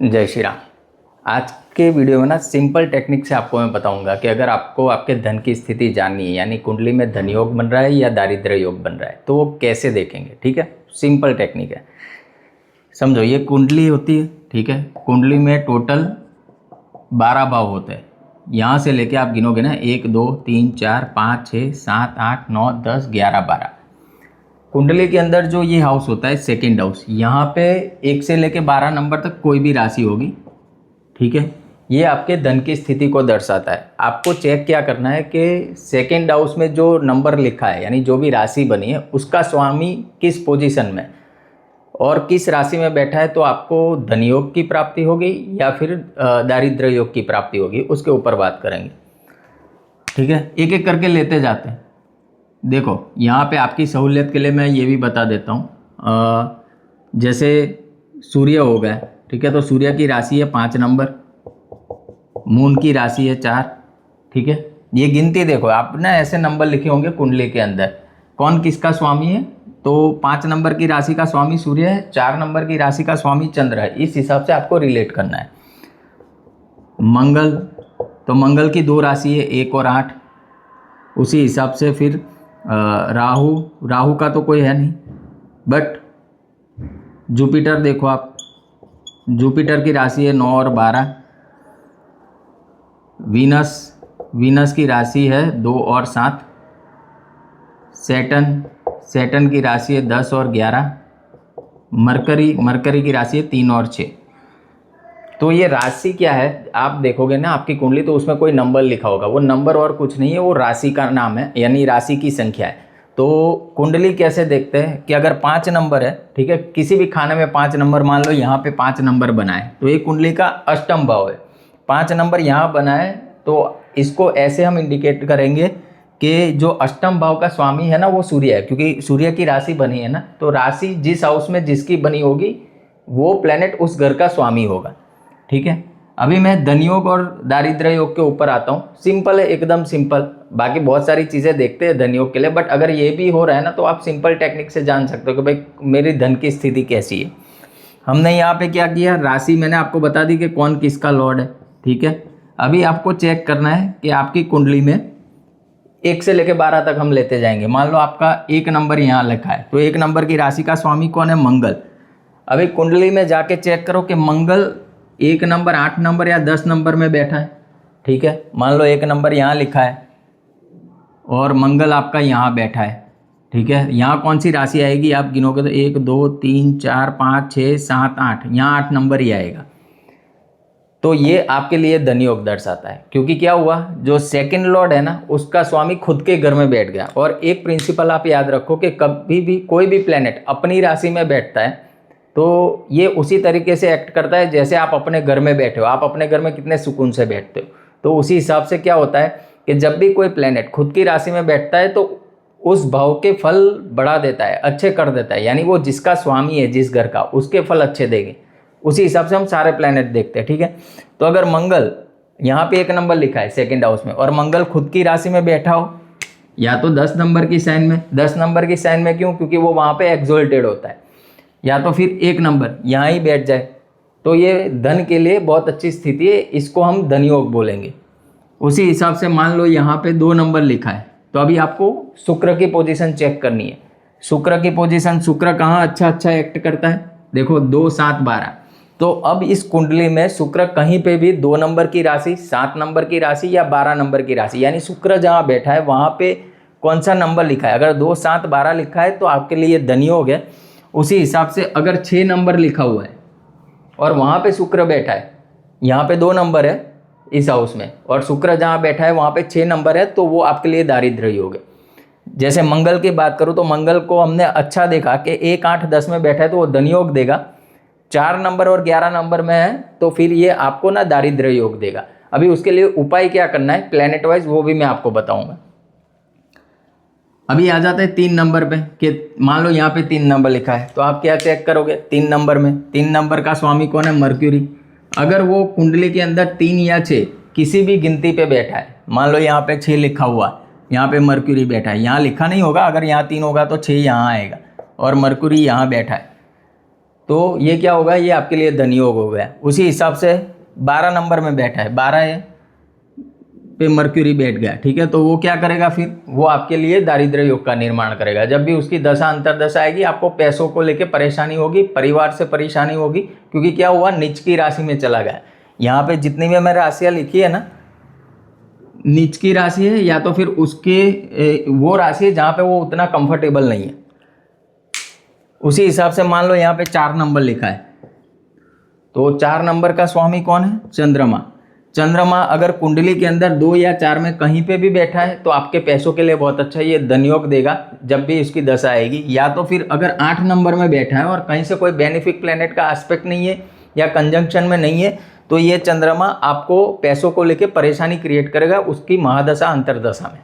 जय श्री राम। आज के वीडियो में ना सिंपल टेक्निक से आपको मैं बताऊंगा कि अगर आपको आपके धन की स्थिति जाननी है, यानी कुंडली में धन योग बन रहा है या दारिद्र्य योग बन रहा है, तो वो कैसे देखेंगे। ठीक है, सिंपल टेक्निक है। समझो, ये कुंडली होती है। ठीक है, कुंडली में टोटल 12 भाव होते हैं। यहाँ से लेके आप गिनोगे ना 1 2 3 4 5 6 7 8 9 10 11 12। कुंडली के अंदर जो ये हाउस होता है सेकंड हाउस, यहाँ पे 1 से लेके 12 नंबर तक कोई भी राशि होगी। ठीक है, ये आपके धन की स्थिति को दर्शाता है। आपको चेक क्या करना है कि सेकंड हाउस में जो नंबर लिखा है, यानी जो भी राशि बनी है, उसका स्वामी किस पोजीशन में और किस राशि में बैठा है, तो आपको धन योग की प्राप्ति होगी या फिर दारिद्र्य योग की प्राप्ति होगी, उसके ऊपर बात करेंगे। ठीक है, एक एक करके लेते जाते हैं। देखो, यहाँ पे आपकी सहूलियत के लिए मैं ये भी बता देता हूँ। जैसे सूर्य हो गया। ठीक है, तो सूर्य की राशि है 5 नंबर, मून की राशि है 4। ठीक है, ये गिनती देखो, आप ना ऐसे नंबर लिखे होंगे कुंडली के अंदर कौन किसका स्वामी है। तो 5 नंबर की राशि का स्वामी सूर्य है, 4 नंबर की राशि का स्वामी चंद्र है। इस हिसाब से आपको रिलेट करना है। मंगल, तो मंगल की 2 राशि है 1 और 8। उसी हिसाब से फिर राहु का तो कोई है नहीं, बट जुपिटर देखो आप, जुपिटर की राशि है 9 और 12। वीनस की राशि है 2 और 7। सैटर्न की राशि है 10 और 11। मरकरी की राशि है 3 और 6। तो ये राशि क्या है, आप देखोगे ना आपकी कुंडली, तो उसमें कोई नंबर लिखा होगा। वो नंबर और कुछ नहीं है, वो राशि का नाम है, यानी राशि की संख्या है। तो कुंडली कैसे देखते हैं कि अगर 5 नंबर है, ठीक है, किसी भी खाने में 5 नंबर, मान लो यहाँ पे 5 नंबर बना है, तो ये कुंडली का अष्टम भाव है। 5 नंबर यहाँ बना है, तो इसको ऐसे हम इंडिकेट करेंगे कि जो अष्टम भाव का स्वामी है ना, वो सूर्य है। क्योंकि सूर्य की राशि बनी है ना, तो राशि जिस हाउस में जिसकी बनी होगी, वो प्लेनेट उस घर का स्वामी होगा। ठीक है, अभी मैं धन योग और दारिद्र्य योग के ऊपर आता हूँ। सिंपल है, एकदम सिंपल। बाकी बहुत सारी चीज़ें देखते हैं धन योग के लिए, बट अगर ये भी हो रहा है ना, तो आप सिंपल टेक्निक से जान सकते हो कि भाई मेरी धन की स्थिति कैसी है। हमने यहाँ पे क्या किया, राशि मैंने आपको बता दी कि कौन किसका लॉर्ड है। ठीक है, अभी आपको चेक करना है कि आपकी कुंडली में 1 से लेकर 12 तक हम लेते जाएंगे। मान लो आपका 1 नंबर यहाँ लिखा है, तो 1 नंबर की राशि का स्वामी कौन है, मंगल। अभी कुंडली में जाके चेक करो कि मंगल 1 नंबर, 8 नंबर या 10 नंबर में बैठा है। ठीक है, मान लो 1 नंबर यहाँ लिखा है और मंगल आपका यहाँ बैठा है। ठीक है, यहाँ कौन सी राशि आएगी, आप गिनोगे तो 1 2 3 4 5 6 7 8, यहाँ 8 नंबर ही आएगा। तो ये आपके लिए धन योग दर्शाता है। क्योंकि क्या हुआ, जो सेकंड लॉर्ड है ना, उसका स्वामी खुद के घर में बैठ गया। और एक प्रिंसिपल आप याद रखो कि कभी भी कोई भी प्लेनेट अपनी राशि में बैठता है, तो ये उसी तरीके से एक्ट करता है जैसे आप अपने घर में बैठे हो। आप अपने घर में कितने सुकून से बैठते हो, तो उसी हिसाब से क्या होता है कि जब भी कोई प्लेनेट खुद की राशि में बैठता है, तो उस भाव के फल बढ़ा देता है, अच्छे कर देता है। यानी वो जिसका स्वामी है, जिस घर का, उसके फल अच्छे देंगे। उसी हिसाब से हम सारे प्लेनेट देखते हैं। ठीक है, तो अगर मंगल यहाँ पे 1 नंबर लिखा है सेकेंड हाउस में, और मंगल खुद की राशि में बैठा हो, या तो 10 नंबर की साइन में। 10 नंबर की साइन में क्यों, क्योंकि वो वहाँ पे एक्सोल्टेड होता है। या तो फिर 1 नंबर यहाँ ही बैठ जाए, तो ये धन के लिए बहुत अच्छी स्थिति है। इसको हम धन योग बोलेंगे। उसी हिसाब से मान लो यहाँ पे 2 नंबर लिखा है, तो अभी आपको शुक्र की पोजीशन चेक करनी है। शुक्र की पोजीशन, शुक्र कहाँ अच्छा एक्ट करता है, देखो 2 7 12। तो अब इस कुंडली में शुक्र कहीं पे भी 2 नंबर की राशि, 7 नंबर की राशि या 12 नंबर की राशि, यानी शुक्र जहाँ बैठा है वहाँ पे कौन सा नंबर लिखा है। अगर 2 7 12 लिखा है, तो आपके लिए धन योग है। उसी हिसाब से अगर 6 नंबर लिखा हुआ है और वहाँ पे शुक्र बैठा है, यहाँ पे 2 नंबर है इस हाउस में, और शुक्र जहाँ बैठा है वहाँ पे 6 नंबर है, तो वो आपके लिए दारिद्र्य योग है। जैसे मंगल की बात करूँ, तो मंगल को हमने अच्छा देखा कि 1 8 10 में बैठा है, तो वो धन योग देगा। 4 नंबर और 11 नंबर में है, तो फिर ये आपको ना दारिद्र्य योग देगा। अभी उसके लिए उपाय क्या करना है प्लेनेट वाइज, वो भी मैं आपको बताऊँगा। अभी आ जाते हैं 3 नंबर पे कि मान लो यहाँ पे 3 नंबर लिखा है, तो आप क्या चेक करोगे 3 नंबर में। 3 नंबर का स्वामी कौन है, मर्क्यूरी। अगर वो कुंडली के अंदर 3 या 6 किसी भी गिनती पे बैठा है, मान लो यहाँ पे 6 लिखा हुआ, यहाँ पे मर्क्यूरी बैठा है, यहाँ लिखा नहीं होगा, अगर यहाँ 3 होगा तो 6 यहाँ आएगा, और मर्क्यूरी यहाँ बैठा है, तो ये क्या होगा, ये आपके लिए धन योग हो गया। उसी हिसाब से 12 नंबर में बैठा है, 12 पे मर्क्यूरी बैठ गया, ठीक है, तो वो क्या करेगा फिर, वो आपके लिए दारिद्र्य योग का निर्माण करेगा। जब भी उसकी दशा अंतर्दशा आएगी, आपको पैसों को लेके परेशानी होगी, परिवार से परेशानी होगी, क्योंकि क्या हुआ, नीच की राशि में चला गया। यहाँ पे जितनी भी मैंने राशियाँ लिखी है ना, नीच की राशि है या तो फिर उसके वो राशि है जहाँ पे वो उतना कंफर्टेबल नहीं है। उसी हिसाब से मान लो यहाँ पे 4 नंबर लिखा है, तो 4 नंबर का स्वामी कौन है, चंद्रमा। चंद्रमा अगर कुंडली के अंदर 2 या 4 में कहीं पे भी बैठा है तो आपके पैसों के लिए बहुत अच्छा, ये धनयोग देगा जब भी इसकी दशा आएगी। या तो फिर अगर 8 नंबर में बैठा है और कहीं से कोई बेनिफिक प्लेनेट का एस्पेक्ट नहीं है या कंजंक्शन में नहीं है, तो ये चंद्रमा आपको पैसों को लेके परेशानी क्रिएट करेगा उसकी महादशा अंतरदशा में।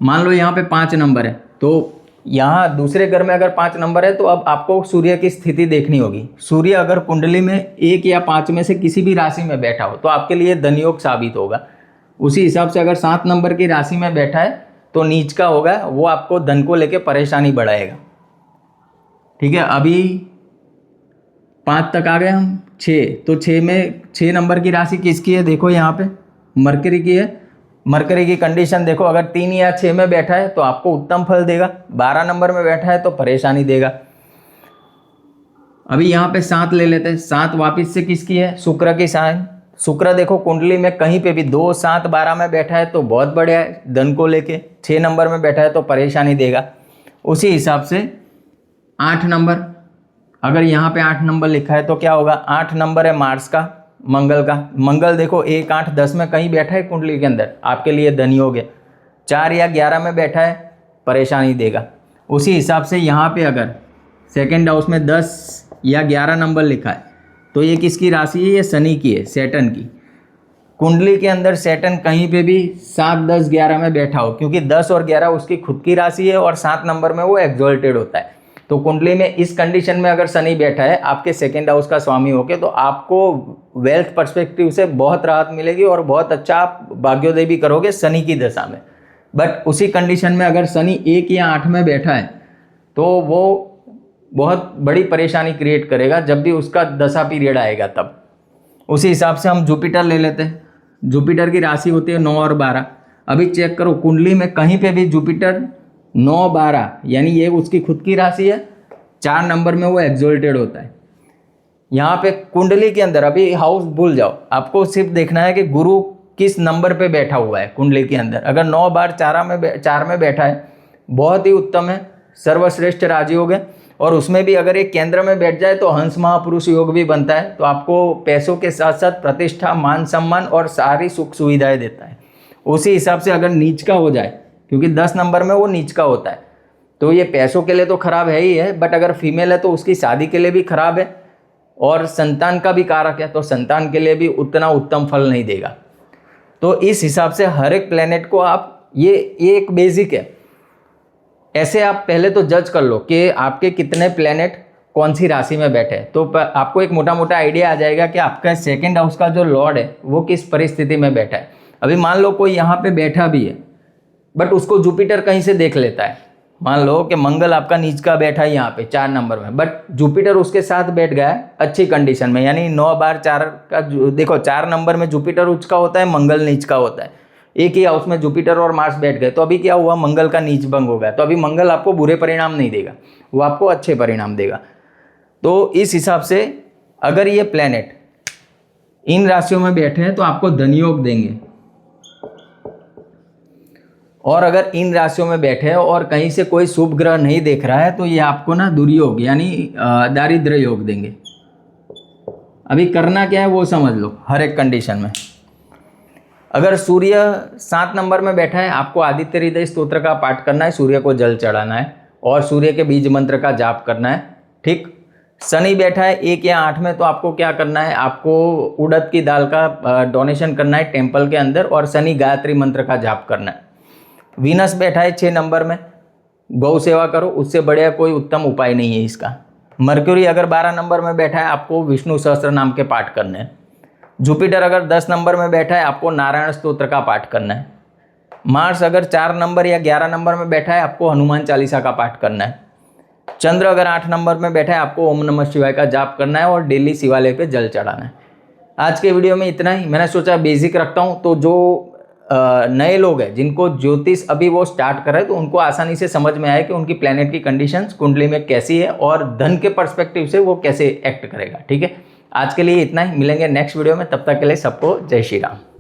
मान लो यहाँ पे 5 नंबर है, तो यहाँ दूसरे घर में अगर 5 नंबर है तो अब आपको सूर्य की स्थिति देखनी होगी। सूर्य अगर कुंडली में 1 या 5 में से किसी भी राशि में बैठा हो तो आपके लिए धनयोग साबित होगा। उसी हिसाब से अगर 7 नंबर की राशि में बैठा है तो नीच का होगा, वो आपको धन को लेके परेशानी बढ़ाएगा। ठीक है, अभी 5 तक आ गए हम। 6, तो 6 नंबर की राशि किसकी है, देखो यहाँ पे मरकरी की है। मरकरी की कंडीशन देखो, अगर 3 या 6 में बैठा है तो आपको उत्तम फल देगा, 12 नंबर में बैठा है तो परेशानी देगा। अभी यहाँ पे 7 ले लेते हैं। 7 वापिस से किसकी है, शुक्र की साइन। शुक्र देखो कुंडली में कहीं पे भी 2, 7, 12 में बैठा है तो बहुत बढ़िया है धन को लेके। 6 नंबर में बैठा है तो परेशानी देगा। उसी हिसाब से 8 नंबर, अगर यहाँ पे 8 नंबर लिखा है तो क्या होगा, 8 नंबर है मार्स का, मंगल का। मंगल देखो 1, 8, 10 में कहीं बैठा है कुंडली के अंदर, आपके लिए धनयोग है। 4 या 11 में बैठा है, परेशानी देगा। उसी हिसाब से यहाँ पे अगर सेकंड हाउस में 10 या 11 नंबर लिखा है तो ये किसकी राशि है, ये शनि की है, सैटर्न की। कुंडली के अंदर सैटर्न कहीं पे भी 7, 10, 11 में बैठा हो, क्योंकि 10 और 11 उसकी खुद की राशि है और 7 नंबर में वो एक्सॉल्टेड होता है। तो कुंडली में इस कंडीशन में अगर शनि बैठा है आपके सेकंड हाउस का स्वामी होके, तो आपको वेल्थ पर्सपेक्टिव से बहुत राहत मिलेगी और बहुत अच्छा आप भाग्योदय भी करोगे शनि की दशा में। बट उसी कंडीशन में अगर शनि 1 या 8 में बैठा है तो वो बहुत बड़ी परेशानी क्रिएट करेगा जब भी उसका दशा पीरियड आएगा तब। उसी हिसाब से हम जुपिटर ले लेते हैं। जुपिटर की राशि होती है 9 और 12। अभी चेक करो कुंडली में कहीं पे भी जुपिटर 9, 12, यानी ये उसकी खुद की राशि है, 4 नंबर में वो एक्सॉल्टेड होता है। यहाँ पे कुंडली के अंदर अभी हाउस भूल जाओ, आपको सिर्फ देखना है कि गुरु किस नंबर पे बैठा हुआ है कुंडली के अंदर। अगर 9 बार 4 में बैठा है, बहुत ही उत्तम है, सर्वश्रेष्ठ राजयोग है। और उसमें भी अगर एक केंद्र में बैठ जाए तो हंस महापुरुष योग भी बनता है, तो आपको पैसों के साथ साथ प्रतिष्ठा, मान सम्मान और सारी सुख सुविधाएं देता है। उसी हिसाब से अगर नीच का हो जाए, क्योंकि 10 नंबर में वो नीच का होता है, तो ये पैसों के लिए तो खराब है ही है, बट अगर फीमेल है तो उसकी शादी के लिए भी खराब है और संतान का भी कारक है, तो संतान के लिए भी उतना उत्तम फल नहीं देगा। तो इस हिसाब से हर एक प्लेनेट को आप ये एक बेसिक है, ऐसे आप पहले तो जज कर लो कि आपके कितने प्लेनेट कौन सी राशि में बैठे हैं, तो आपको एक मोटा मोटा आइडिया आ जाएगा कि आपका सेकंड हाउस का जो लॉर्ड है वो किस परिस्थिति में बैठा है। अभी मान लो कोई यहाँ पे बैठा भी है बट उसको जुपिटर कहीं से देख लेता है। मान लो कि मंगल आपका नीच का बैठा है यहाँ पे 4 नंबर में, बट जुपिटर उसके साथ बैठ गया है अच्छी कंडीशन में, यानी 9 बार 4 का देखो 4 नंबर में जुपिटर उच्च का होता है, मंगल नीच का होता है। एक ही हाउस में जुपिटर और मार्स बैठ गए, तो अभी क्या हुआ, मंगल का नीच भंग हो गया। तो अभी मंगल आपको बुरे परिणाम नहीं देगा, वो आपको अच्छे परिणाम देगा। तो इस हिसाब से अगर ये प्लेनेट इन राशियों में बैठे हैं तो आपको धनयोग देंगे, और अगर इन राशियों में बैठे हैं और कहीं से कोई शुभ ग्रह नहीं देख रहा है तो ये आपको ना दुर्योग यानी दारिद्र्य योग देंगे। अभी करना क्या है वो समझ लो हर एक कंडीशन में। अगर सूर्य 7 नंबर में बैठा है, आपको आदित्य हृदय स्तोत्र का पाठ करना है, सूर्य को जल चढ़ाना है और सूर्य के बीज मंत्र का जाप करना है। ठीक, शनि बैठा है 1 या 8 में, तो आपको क्या करना है, आपको उड़द की दाल का डोनेशन करना है टेम्पल के अंदर और शनि गायत्री मंत्र का जाप करना है। वीनस बैठा है 6 नंबर में, गौ सेवा करो, उससे बढ़िया कोई उत्तम उपाय नहीं है इसका। मर्क्यूरी अगर 12 नंबर में बैठा है, आपको विष्णु सहस्त्र नाम के पाठ करने हैं। जुपिटर अगर 10 नंबर में बैठा है, आपको नारायण स्तोत्र का पाठ करना है। मार्स अगर 4 नंबर या 11 नंबर में बैठा है, आपको हनुमान चालीसा का पाठ करना है। चंद्र अगर 8 नंबर में बैठा है, आपको ओम नमः शिवाय का जाप करना है और डेली शिवालय पे जल चढ़ाना है। आज के वीडियो में इतना ही। मैंने सोचा बेसिक रखता हूँ, तो जो नए लोग हैं जिनको ज्योतिष अभी वो स्टार्ट कर रहे हैं, तो उनको आसानी से समझ में आए कि उनकी प्लैनेट की कंडीशंस कुंडली में कैसी है और धन के पर्सपेक्टिव से वो कैसे एक्ट करेगा। ठीक है, आज के लिए इतना ही। मिलेंगे नेक्स्ट वीडियो में, तब तक के लिए सबको जय श्री राम।